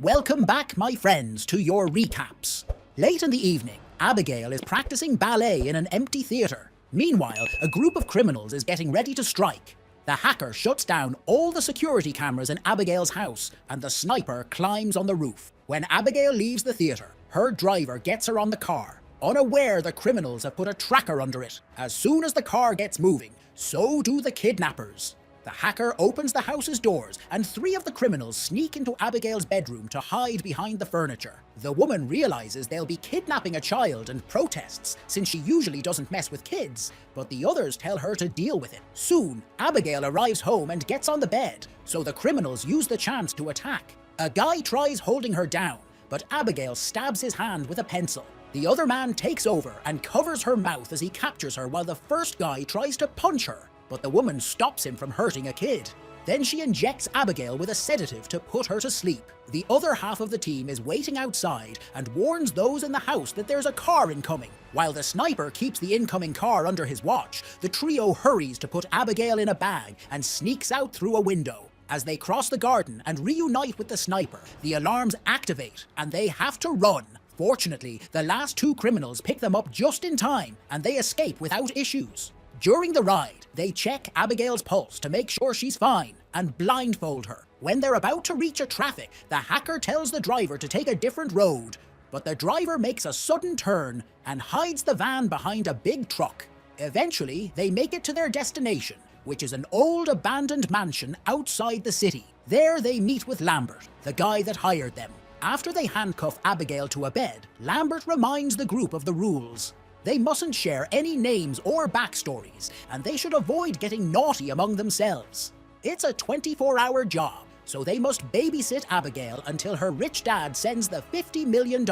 Welcome back, my friends, to your recaps. Late in the evening, Abigail is practicing ballet in an empty theatre. Meanwhile, a group of criminals is getting ready to strike. The hacker shuts down all the security cameras in Abigail's house, and the sniper climbs on the roof. When Abigail leaves the theatre, her driver gets her on the car, unaware the criminals have put a tracker under it. As soon as the car gets moving, so do the kidnappers. The hacker opens the house's doors, and 3 of the criminals sneak into Abigail's bedroom to hide behind the furniture. The woman realizes they'll be kidnapping a child and protests, since she usually doesn't mess with kids, but the others tell her to deal with it. Soon, Abigail arrives home and gets on the bed, so the criminals use the chance to attack. A guy tries holding her down, but Abigail stabs his hand with a pencil. The other man takes over and covers her mouth as he captures her while the first guy tries to punch her, but the woman stops him from hurting a kid. Then she injects Abigail with a sedative to put her to sleep. The other half of the team is waiting outside and warns those in the house that there's a car incoming. While the sniper keeps the incoming car under his watch, the trio hurries to put Abigail in a bag and sneaks out through a window. As they cross the garden and reunite with the sniper, the alarms activate and they have to run. Fortunately, the last 2 criminals pick them up just in time and they escape without issues. During the ride, they check Abigail's pulse to make sure she's fine and blindfold her. When they're about to reach a traffic, the hacker tells the driver to take a different road, but the driver makes a sudden turn and hides the van behind a big truck. Eventually, they make it to their destination, which is an old abandoned mansion outside the city. There they meet with Lambert, the guy that hired them. After they handcuff Abigail to a bed, Lambert reminds the group of the rules. They mustn't share any names or backstories, and they should avoid getting naughty among themselves. It's a 24-hour job, so they must babysit Abigail until her rich dad sends the $50 million.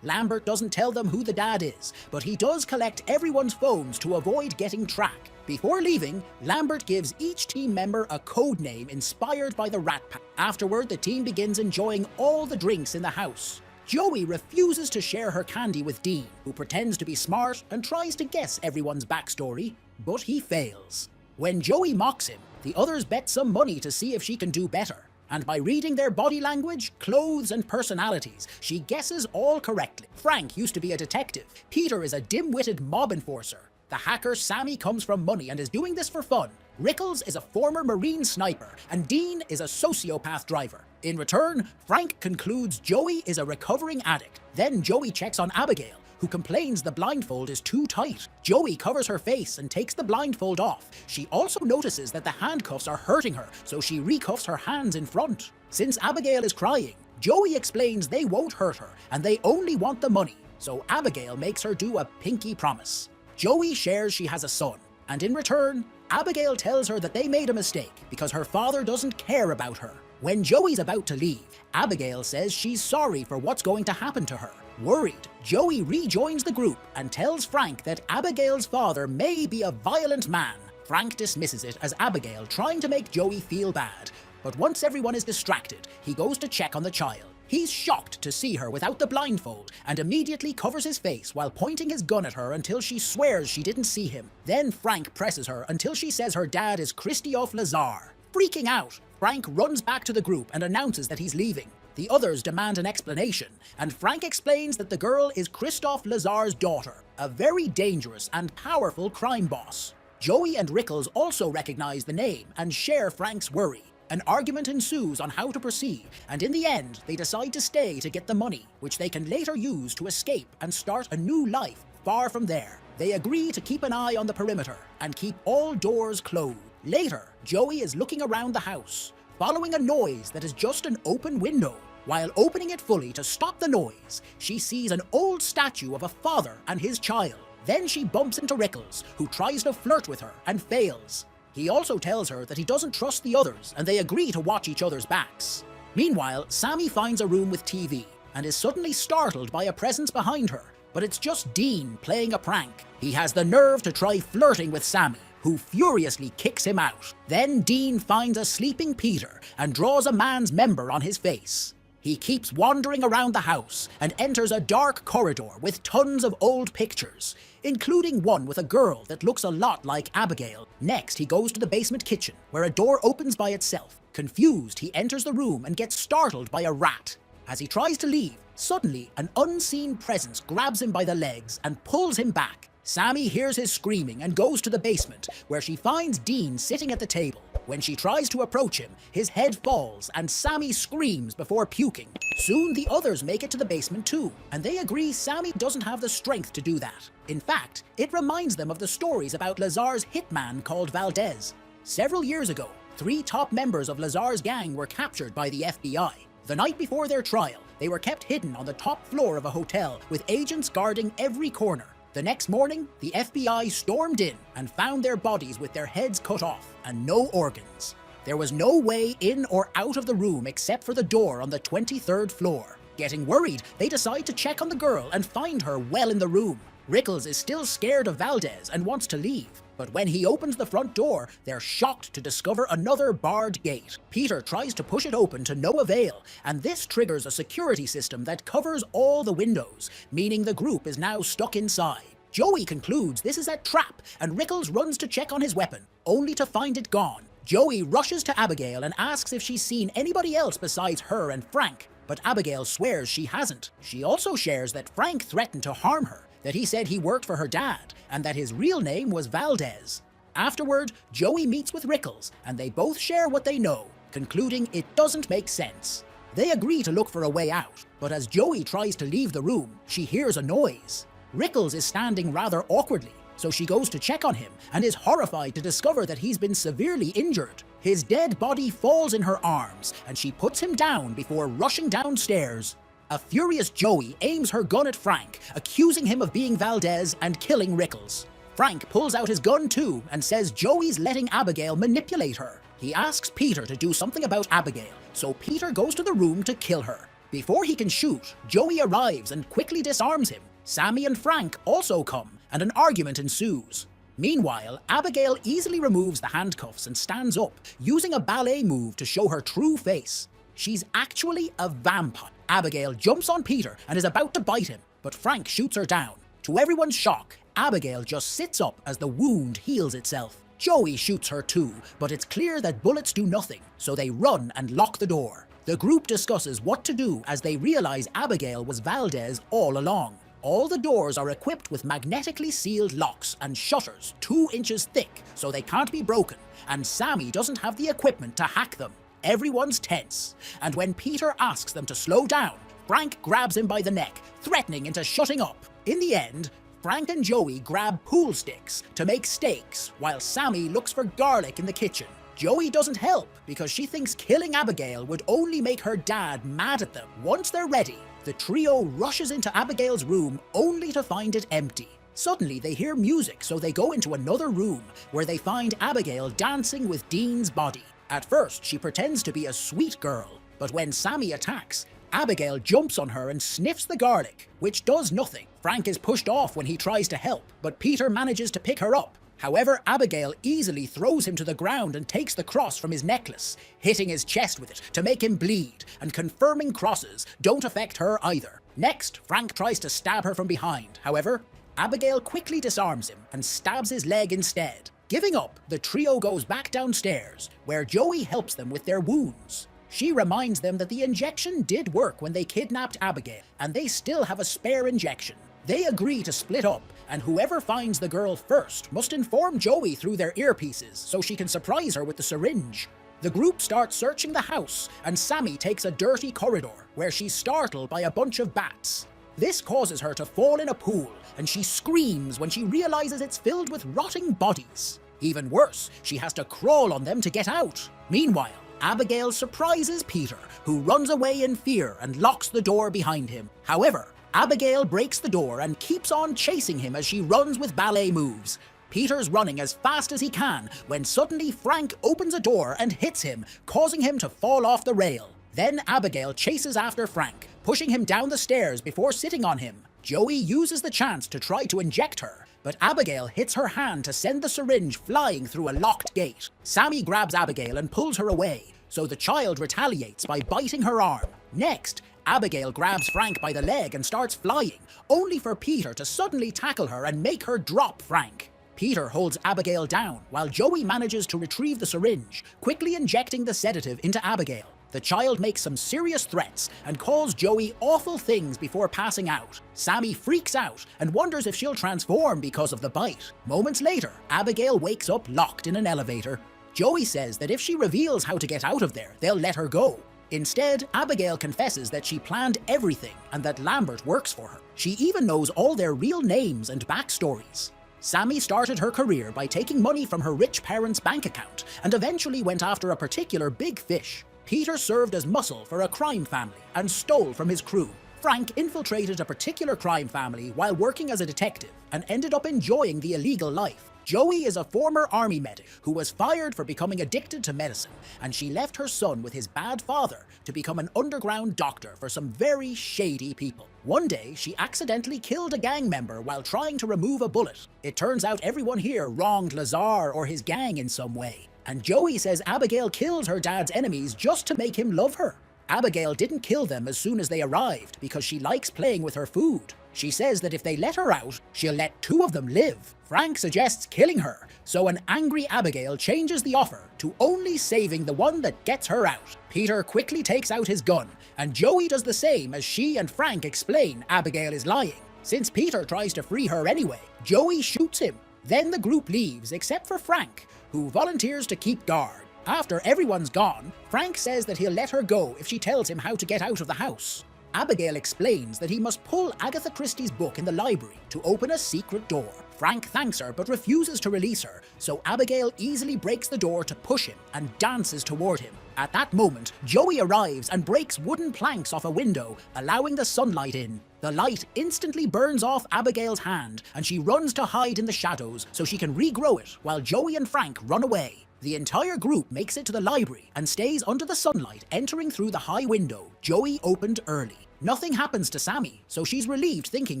Lambert doesn't tell them who the dad is, but he does collect everyone's phones to avoid getting tracked. Before leaving, Lambert gives each team member a code name inspired by the Rat Pack. Afterward, the team begins enjoying all the drinks in the house. Joey refuses to share her candy with Dean, who pretends to be smart and tries to guess everyone's backstory, but he fails. When Joey mocks him, the others bet some money to see if she can do better, and by reading their body language, clothes, and personalities, she guesses all correctly. Frank used to be a detective. Peter is a dim-witted mob enforcer. The hacker Sammy comes from money and is doing this for fun. Rickles is a former Marine sniper, and Dean is a sociopath driver. In return, Frank concludes Joey is a recovering addict. Then Joey checks on Abigail, who complains the blindfold is too tight. Joey covers her face and takes the blindfold off. She also notices that the handcuffs are hurting her, so she recuffs her hands in front. Since Abigail is crying, Joey explains they won't hurt her and they only want the money, so Abigail makes her do a pinky promise. Joey shares she has a son, and in return, Abigail tells her that they made a mistake because her father doesn't care about her. When Joey's about to leave, Abigail says she's sorry for what's going to happen to her. Worried, Joey rejoins the group and tells Frank that Abigail's father may be a violent man. Frank dismisses it as Abigail trying to make Joey feel bad, but once everyone is distracted, he goes to check on the child. He's shocked to see her without the blindfold and immediately covers his face while pointing his gun at her until she swears she didn't see him. Then Frank presses her until she says her dad is Christophe Lazar. Freaking out, Frank runs back to the group and announces that he's leaving. The others demand an explanation, and Frank explains that the girl is Christophe Lazar's daughter, a very dangerous and powerful crime boss. Joey and Rickles also recognize the name and share Frank's worry. An argument ensues on how to proceed, and in the end, they decide to stay to get the money, which they can later use to escape and start a new life far from there. They agree to keep an eye on the perimeter and keep all doors closed. Later, Joey is looking around the house, following a noise that is just an open window. While opening it fully to stop the noise, she sees an old statue of a father and his child. Then she bumps into Rickles, who tries to flirt with her and fails. He also tells her that he doesn't trust the others, and they agree to watch each other's backs. Meanwhile, Sammy finds a room with TV and is suddenly startled by a presence behind her, but it's just Dean playing a prank. He has the nerve to try flirting with Sammy, who furiously kicks him out. Then Dean finds a sleeping Peter and draws a man's member on his face. He keeps wandering around the house and enters a dark corridor with tons of old pictures, including one with a girl that looks a lot like Abigail. Next, he goes to the basement kitchen, where a door opens by itself. Confused, he enters the room and gets startled by a rat. As he tries to leave, suddenly an unseen presence grabs him by the legs and pulls him back. Sammy hears his screaming and goes to the basement, where she finds Dean sitting at the table. When she tries to approach him, his head falls and Sammy screams before puking. Soon the others make it to the basement too, and they agree Sammy doesn't have the strength to do that. In fact, it reminds them of the stories about Lazar's hitman called Valdez. Several years ago, 3 top members of Lazar's gang were captured by the FBI. The night before their trial, they were kept hidden on the top floor of a hotel with agents guarding every corner. The next morning, the FBI stormed in and found their bodies with their heads cut off and no organs. There was no way in or out of the room except for the door on the 23rd floor. Getting worried, they decide to check on the girl and find her well in the room. Rickles is still scared of Valdez and wants to leave, but when he opens the front door, they're shocked to discover another barred gate. Peter tries to push it open to no avail, and this triggers a security system that covers all the windows, meaning the group is now stuck inside. Joey concludes this is a trap, and Rickles runs to check on his weapon, only to find it gone. Joey rushes to Abigail and asks if she's seen anybody else besides her and Frank, but Abigail swears she hasn't. She also shares that Frank threatened to harm her, that he said he worked for her dad, and that his real name was Valdez. Afterward, Joey meets with Rickles, and they both share what they know, concluding it doesn't make sense. They agree to look for a way out, but as Joey tries to leave the room, she hears a noise. Rickles is standing rather awkwardly, so she goes to check on him and is horrified to discover that he's been severely injured. His dead body falls in her arms, and she puts him down before rushing downstairs. A furious Joey aims her gun at Frank, accusing him of being Valdez and killing Rickles. Frank pulls out his gun too and says Joey's letting Abigail manipulate her. He asks Peter to do something about Abigail, so Peter goes to the room to kill her. Before he can shoot, Joey arrives and quickly disarms him. Sammy and Frank also come, and an argument ensues. Meanwhile, Abigail easily removes the handcuffs and stands up, using a ballet move to show her true face. She's actually a vampire. Abigail jumps on Peter and is about to bite him, but Frank shoots her down. To everyone's shock, Abigail just sits up as the wound heals itself. Joey shoots her too, but it's clear that bullets do nothing, so they run and lock the door. The group discusses what to do as they realize Abigail was Valdez all along. All the doors are equipped with magnetically sealed locks and shutters 2 inches thick, so they can't be broken, and Sammy doesn't have the equipment to hack them. Everyone's tense, and when Peter asks them to slow down, Frank grabs him by the neck, threatening into shutting up. In the end, Frank and Joey grab pool sticks to make steaks, while Sammy looks for garlic in the kitchen. Joey doesn't help because she thinks killing Abigail would only make her dad mad at them. Once they're ready, the trio rushes into Abigail's room only to find it empty. Suddenly they hear music, so they go into another room where they find Abigail dancing with Dean's body. At first, she pretends to be a sweet girl, but when Sammy attacks, Abigail jumps on her and sniffs the garlic, which does nothing. Frank is pushed off when he tries to help, but Peter manages to pick her up. However, Abigail easily throws him to the ground and takes the cross from his necklace, hitting his chest with it to make him bleed, and confirming crosses don't affect her either. Next, Frank tries to stab her from behind. However, Abigail quickly disarms him and stabs his leg instead. Giving up, the trio goes back downstairs, where Joey helps them with their wounds. She reminds them that the injection did work when they kidnapped Abigail, and they still have a spare injection. They agree to split up, and whoever finds the girl first must inform Joey through their earpieces so she can surprise her with the syringe. The group starts searching the house, and Sammy takes a dirty corridor, where she's startled by a bunch of bats. This causes her to fall in a pool, and she screams when she realizes it's filled with rotting bodies. Even worse, she has to crawl on them to get out. Meanwhile, Abigail surprises Peter, who runs away in fear and locks the door behind him. However, Abigail breaks the door and keeps on chasing him as she runs with ballet moves. Peter's running as fast as he can when suddenly Frank opens a door and hits him, causing him to fall off the rail. Then Abigail chases after Frank, pushing him down the stairs before sitting on him. Joey uses the chance to try to inject her, but Abigail hits her hand to send the syringe flying through a locked gate. Sammy grabs Abigail and pulls her away, so the child retaliates by biting her arm. Next, Abigail grabs Frank by the leg and starts flying, only for Peter to suddenly tackle her and make her drop Frank. Peter holds Abigail down while Joey manages to retrieve the syringe, quickly injecting the sedative into Abigail. The child makes some serious threats and calls Joey awful things before passing out. Sammy freaks out and wonders if she'll transform because of the bite. Moments later, Abigail wakes up locked in an elevator. Joey says that if she reveals how to get out of there, they'll let her go. Instead, Abigail confesses that she planned everything and that Lambert works for her. She even knows all their real names and backstories. Sammy started her career by taking money from her rich parents' bank account and eventually went after a particular big fish. Peter served as muscle for a crime family and stole from his crew. Frank infiltrated a particular crime family while working as a detective and ended up enjoying the illegal life. Joey is a former army medic who was fired for becoming addicted to medicine, and she left her son with his bad father to become an underground doctor for some very shady people. One day, she accidentally killed a gang member while trying to remove a bullet. It turns out everyone here wronged Lazar or his gang in some way, and Joey says Abigail killed her dad's enemies just to make him love her. Abigail didn't kill them as soon as they arrived because she likes playing with her food. She says that if they let her out, she'll let 2 of them live. Frank suggests killing her, so an angry Abigail changes the offer to only saving the one that gets her out. Peter quickly takes out his gun, and Joey does the same as she and Frank explain Abigail is lying. Since Peter tries to free her anyway, Joey shoots him. Then the group leaves except for Frank, who volunteers to keep guard. After everyone's gone, Frank says that he'll let her go if she tells him how to get out of the house. Abigail explains that he must pull Agatha Christie's book in the library to open a secret door. Frank thanks her but refuses to release her, so Abigail easily breaks the door to push him and dances toward him. At that moment, Joey arrives and breaks wooden planks off a window, allowing the sunlight in. The light instantly burns off Abigail's hand, and she runs to hide in the shadows so she can regrow it while Joey and Frank run away. The entire group makes it to the library and stays under the sunlight, entering through the high window Joey opened early. Nothing happens to Sammy, so she's relieved thinking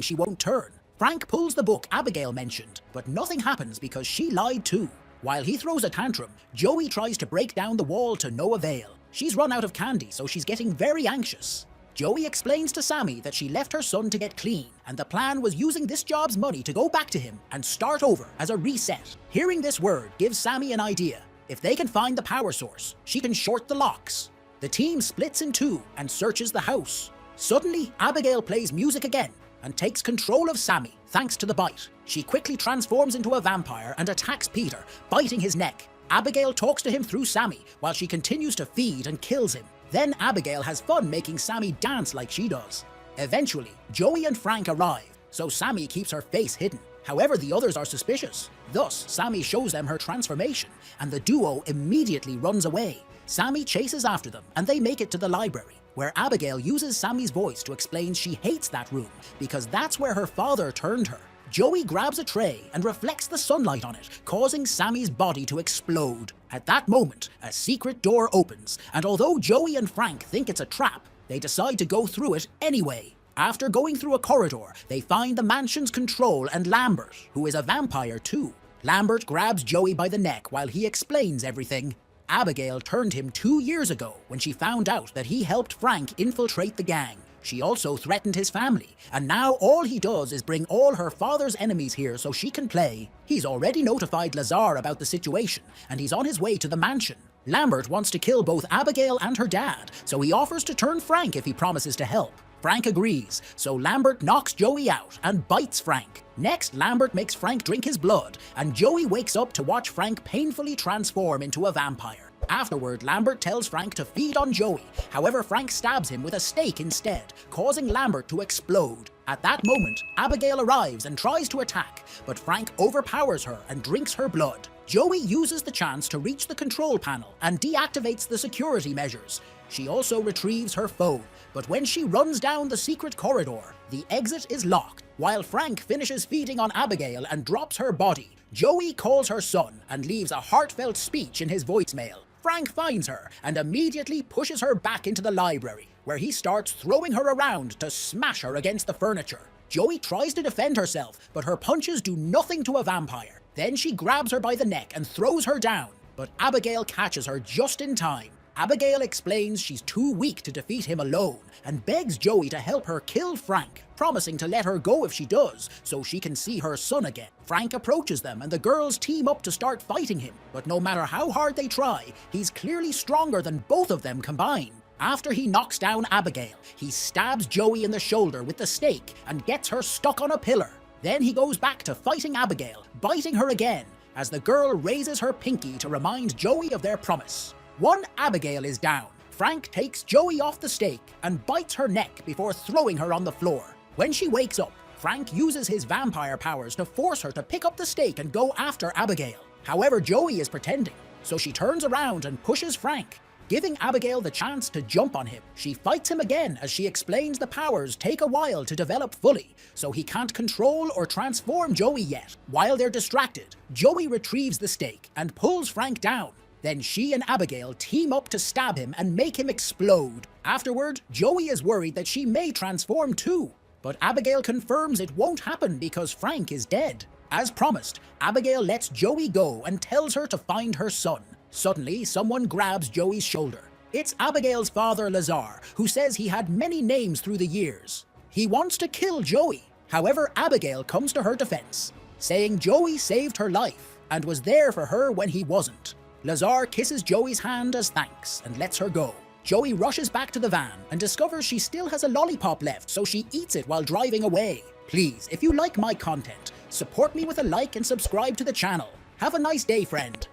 she won't turn. Frank pulls the book Abigail mentioned, but nothing happens because she lied too. While he throws a tantrum, Joey tries to break down the wall to no avail. She's run out of candy, so she's getting very anxious. Joey explains to Sammy that she left her son to get clean, and the plan was using this job's money to go back to him and start over as a reset. Hearing this word gives Sammy an idea. If they can find the power source, she can short the locks. The team splits in 2 and searches the house. Suddenly, Abigail plays music again and takes control of Sammy thanks to the bite. She quickly transforms into a vampire and attacks Peter, biting his neck. Abigail talks to him through Sammy while she continues to feed and kills him. Then Abigail has fun making Sammy dance like she does. Eventually, Joey and Frank arrive, so Sammy keeps her face hidden. However, the others are suspicious. Thus, Sammy shows them her transformation, and the duo immediately runs away. Sammy chases after them, and they make it to the library, where Abigail uses Sammy's voice to explain she hates that room because that's where her father turned her. Joey grabs a tray and reflects the sunlight on it, causing Sammy's body to explode. At that moment, a secret door opens, and although Joey and Frank think it's a trap, they decide to go through it anyway. After going through a corridor, they find the mansion's control and Lambert, who is a vampire too. Lambert grabs Joey by the neck while he explains everything. Abigail turned him 2 years ago when she found out that he helped Frank infiltrate the gang. She also threatened his family, and now all he does is bring all her father's enemies here so she can play. He's already notified Lazar about the situation, and he's on his way to the mansion. Lambert wants to kill both Abigail and her dad, so he offers to turn Frank if he promises to help. Frank agrees, so Lambert knocks Joey out and bites Frank. Next, Lambert makes Frank drink his blood, and Joey wakes up to watch Frank painfully transform into a vampire. Afterward, Lambert tells Frank to feed on Joey. However, Frank stabs him with a stake instead, causing Lambert to explode. At that moment, Abigail arrives and tries to attack, but Frank overpowers her and drinks her blood. Joey uses the chance to reach the control panel and deactivates the security measures. She also retrieves her phone, but when she runs down the secret corridor, the exit is locked. While Frank finishes feeding on Abigail and drops her body, Joey calls her son and leaves a heartfelt speech in his voicemail. Frank finds her and immediately pushes her back into the library, where he starts throwing her around to smash her against the furniture. Joey tries to defend herself, but her punches do nothing to a vampire. Then she grabs her by the neck and throws her down, but Abigail catches her just in time. Abigail explains she's too weak to defeat him alone and begs Joey to help her kill Frank, promising to let her go if she does so she can see her son again. Frank approaches them and the girls team up to start fighting him, but no matter how hard they try, he's clearly stronger than both of them combined. After he knocks down Abigail, he stabs Joey in the shoulder with the stake and gets her stuck on a pillar. Then he goes back to fighting Abigail, biting her again, as the girl raises her pinky to remind Joey of their promise. One Abigail is down. Frank takes Joey off the stake and bites her neck before throwing her on the floor. When she wakes up, Frank uses his vampire powers to force her to pick up the stake and go after Abigail. However, Joey is pretending, so she turns around and pushes Frank, giving Abigail the chance to jump on him. She fights him again as she explains the powers take a while to develop fully, so he can't control or transform Joey yet. While they're distracted, Joey retrieves the stake and pulls Frank down. Then she and Abigail team up to stab him and make him explode. Afterward, Joey is worried that she may transform too, but Abigail confirms it won't happen because Frank is dead. As promised, Abigail lets Joey go and tells her to find her son. Suddenly, someone grabs Joey's shoulder. It's Abigail's father, Lazar, who says he had many names through the years. He wants to kill Joey. However, Abigail comes to her defense, saying Joey saved her life and was there for her when he wasn't. Lazar kisses Joey's hand as thanks and lets her go. Joey rushes back to the van and discovers she still has a lollipop left, so she eats it while driving away. Please, if you like my content, support me with a like and subscribe to the channel. Have a nice day, friend.